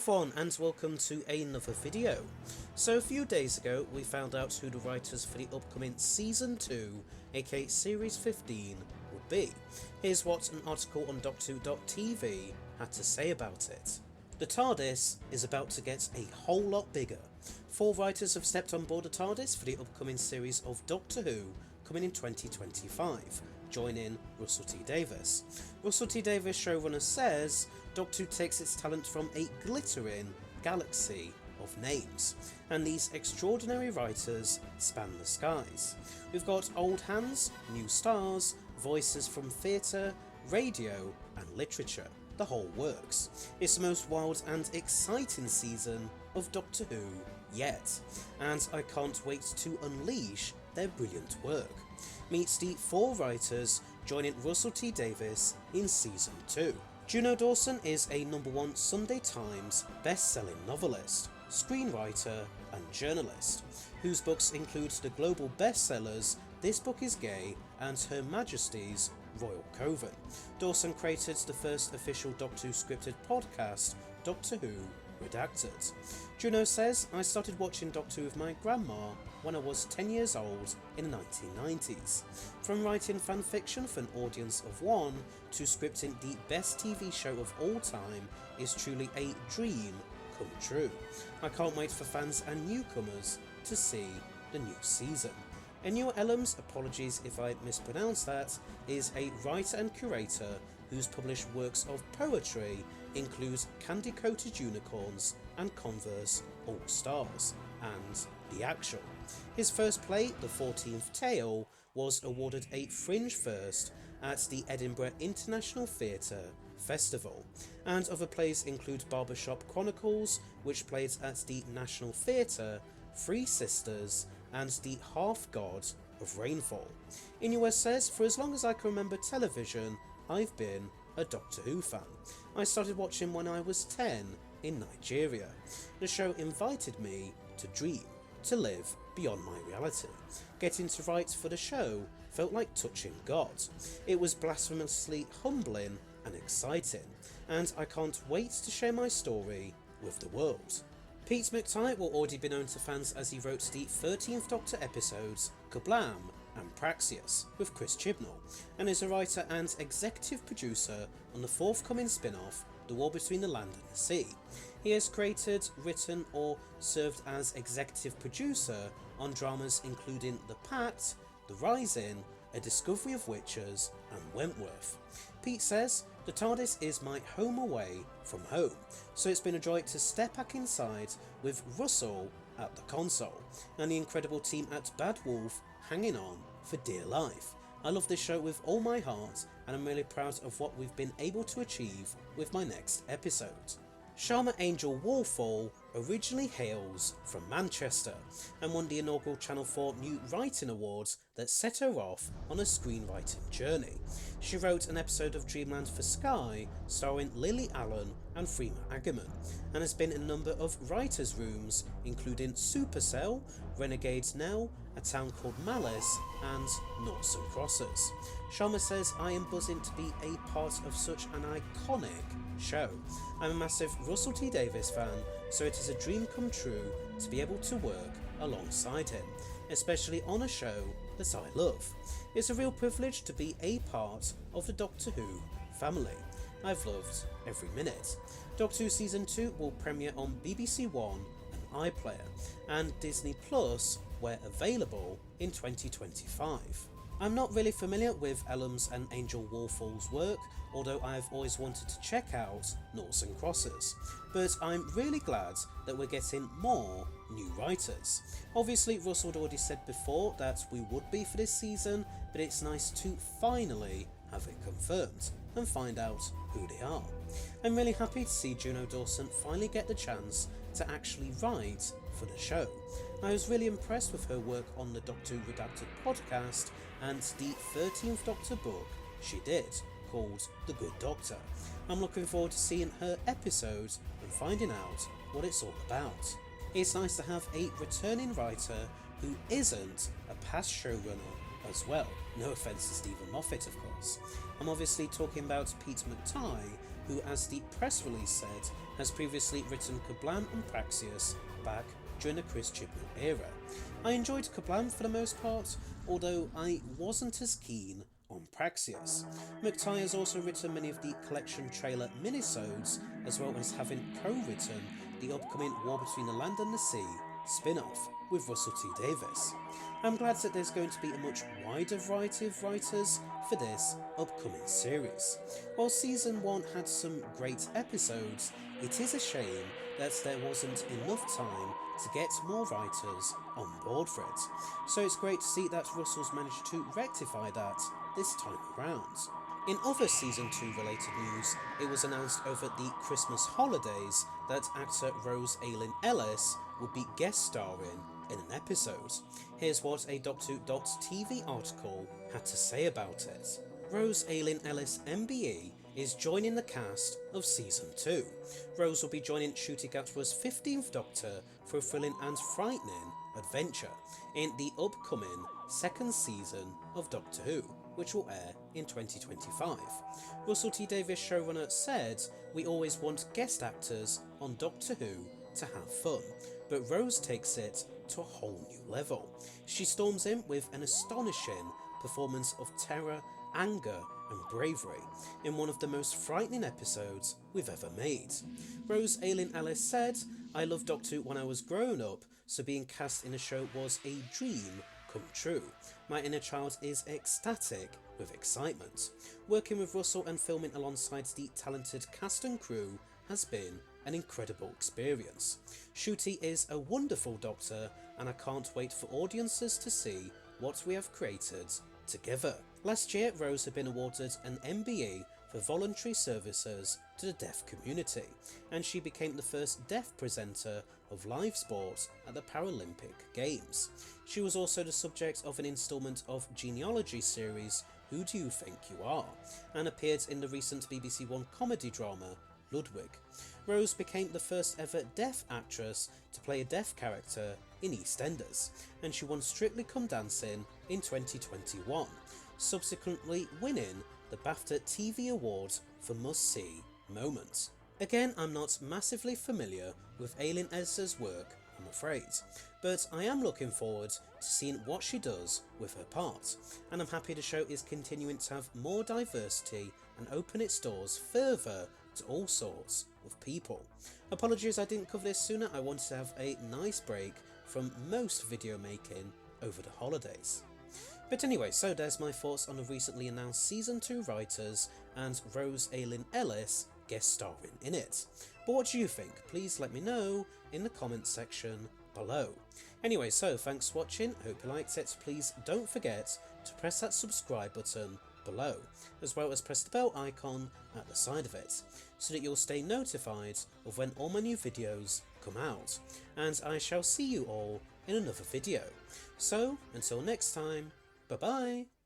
everyone and welcome to another video. So a few days ago we found out who the writers for the upcoming Season 2, aka Series 15, would be. Here's what an article on Doctor.tv had to say about it. The TARDIS is about to get a whole lot bigger. 4 writers have stepped on board the TARDIS for the upcoming series of Doctor Who coming in 2025, joining Russell T Davies. Russell T Davies, showrunner, says Doctor Who takes its talent from a glittering galaxy of names, and these extraordinary writers span the skies. We've got old hands, new stars, voices from theatre, radio and literature. The whole works. It's the most wild and exciting season of Doctor Who yet, and I can't wait to unleash their brilliant work. Meet the 4 writers joining Russell T Davies in Season 2. Juno Dawson is a #1 Sunday Times best-selling novelist, screenwriter and journalist, whose books include the global bestsellers This Book Is Gay and Her Majesty's Royal Coven. Dawson created the first official Doctor Who scripted podcast, Doctor Who Redacted. Juno says, I started watching Doctor Who with my grandma when I was 10 years old in the 1990s. From writing fan fiction for an audience of 1 to scripting the best TV show of all time is truly a dream come true. I can't wait for fans and newcomers to see the new season. Enyo Elams, apologies if I mispronounced that, is a writer and curator whose published works of poetry include Candy Coated Unicorns and Converse All Stars, and The Actual. His first play, The 14th Tale, was awarded a Fringe First at the Edinburgh International Theatre Festival, and other plays include Barbershop Chronicles, which played at the National Theatre, 3 Sisters, and The Half-God of Rainfall. Inouye says, for as long as I can remember television, I've been a Doctor Who fan. I started watching when I was 10 in Nigeria. The show invited me to dream, to live beyond my reality. Getting to write for the show felt like touching God. It was blasphemously humbling and exciting, and I can't wait to share my story with the world. Pete McTighe will already be known to fans as he wrote the 13th Doctor episodes Kablam and Praxeus with Chris Chibnall, and is a writer and executive producer on the forthcoming spin-off The War Between the Land and the Sea. He has created, written or served as executive producer on dramas including The Pact, The Rising, A Discovery of Witches and Wentworth. Pete says, the TARDIS is my home away from home, so it's been a joy to step back inside with Russell at the console, and the incredible team at Bad Wolf hanging on for dear life. I love this show with all my heart, and I'm really proud of what we've been able to achieve with my next episode. Sharma Angel Warfall originally hails from Manchester and won the inaugural Channel 4 New Writing Awards that set her off on a screenwriting journey. She wrote an episode of Dreamland for Sky starring Lily Allen and Freema Agyeman, and has been in a number of writers' rooms including Supercell, Renegades Now, A Town Called Malice and Noughts and Crosses. Sharma says, I am buzzing to be a part of such an iconic show. I'm a massive Russell T Davies fan, so it is a dream come true to be able to work alongside him, especially on a show that I love. It's a real privilege to be a part of the Doctor Who family. I've loved every minute. Doctor Who Season 2 will premiere on BBC One and iPlayer, and Disney Plus where available in 2025. I'm not really familiar with Elams and Angel Warfall's work, although I've always wanted to check out Noughts and Crosses, but I'm really glad that we're getting more new writers. Obviously Russell had already said before that we would be for this season, but it's nice to finally have it confirmed and find out who they are. I'm really happy to see Juno Dawson finally get the chance to actually write for the show. I was really impressed with her work on the Doctor Who Redacted podcast and the 13th Doctor book she did, called The Good Doctor. I'm looking forward to seeing her episode and finding out what it's all about. It's nice to have a returning writer who isn't a past showrunner as well. No offence to Stephen Moffat, of course. I'm obviously talking about Pete McTighe, who, as the press release said, has previously written Kablam and Praxius back during the Chris Chibnall era. I enjoyed Kablam for the most part, although I wasn't as keen on Praxius. McTighe has also written many of the collection trailer minisodes, as well as having co-written the upcoming War Between the Land and the Sea spin-off with Russell T Davies. I'm glad that there's going to be a much wider variety of writers for this upcoming series. While Season 1 had some great episodes, it is a shame that there wasn't enough time to get more writers on board for it. So it's great to see that Russell's managed to rectify that this time around. In other Season 2 related news, it was announced over the Christmas holidays that actor Rose Ayling-Ellis would be guest starring in an episode. Here's what a Doctor.TV article had to say about it. Rose Ayling-Ellis MBE is joining the cast of Season 2. Rose will be joining Ncuti Gatwa's 15th Doctor for a thrilling and frightening adventure in the upcoming second season of Doctor Who, which will air in 2025. Russell T Davies, showrunner, said, "We always want guest actors on Doctor Who to have fun, but Rose takes it to a whole new level. She storms in with an astonishing performance of terror, anger and bravery in one of the most frightening episodes we've ever made." Rose Ayling-Ellis said, "I loved Doctor Who when I was growing up, so being cast in a show was a dream come true. My inner child is ecstatic with excitement. Working with Russell and filming alongside the talented cast and crew has been an incredible experience. Ncuti is a wonderful Doctor and I can't wait for audiences to see what we have created together." Last year, Rose had been awarded an MBE for voluntary services to the deaf community, and she became the first deaf presenter of live sport at the Paralympic Games. She was also the subject of an instalment of genealogy series Who Do You Think You Are, and appeared in the recent BBC One comedy drama Ludwig. Rose became the first ever deaf actress to play a deaf character in EastEnders, and she won Strictly Come Dancing in 2021, subsequently winning the BAFTA TV Award for Must See Moment. Again, I'm not massively familiar with Ayling-Ellis' work, I'm afraid, but I am looking forward to seeing what she does with her part, and I'm happy the show is continuing to have more diversity and open its doors further to all sorts of people. Apologies I didn't cover this sooner, I wanted to have a nice break from most video making over the holidays. But anyway, so there's my thoughts on the recently announced Season 2 writers and Rose Ayling-Ellis guest starring in it. But what do you think? Please let me know in the comments section below. Anyway, so thanks for watching, hope you liked it. Please don't forget to press that subscribe button below, as well as press the bell icon at the side of it, so that you'll stay notified of when all my new videos come out. And I shall see you all in another video. So, until next time, bye bye!